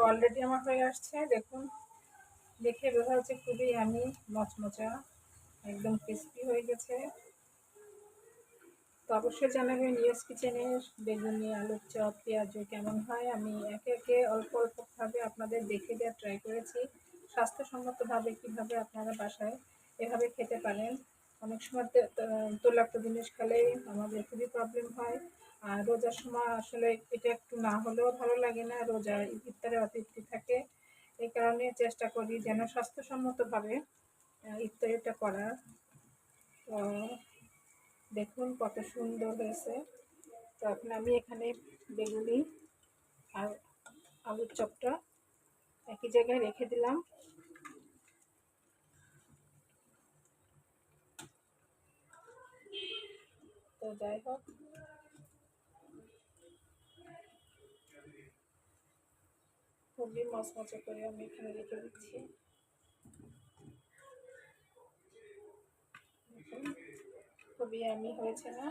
Already আমার হয়ে আসছে, দেখুন, দেখে বোঝা যাচ্ছে খুবই আমি মচমচা, একদম ক্রিস্পি হয়ে গেছে। তো অবশ্যই জানাবেন ইয়েস কিচেনের বেগুনি আলুর চপ পেঁয়াজু কেমন হয়। আমি একে একে অল্প অল্পভাবে আপনাদের দেখে দেওয়ার ট্রাই করেছি স্বাস্থ্যসম্মতভাবে কীভাবে আপনারা বাসায় এভাবে খেতে পারেন। অনেক সময় তৈলাক্ত জিনিস খেলে আমাদের খুবই প্রবলেম হয়। আর রোজার সময় আসলে এটা একটু না হলেও ভালো লাগে না, রোজার ইফতারে অতৃপ্তি থাকে। এই কারণে চেষ্টা করি যেন স্বাস্থ্যসম্মতভাবে ইফতারিটা করার। তো দেখুন কত সুন্দর হয়েছে। তো এখন আমি এখানে বেগুনি আর আলুর চপটা একই জায়গায় রেখে দিলাম। তো যাই হোক, খুবই মচমচে করে আমি এখানে রেখে দিচ্ছি। খুবই আমি হয়েছে না?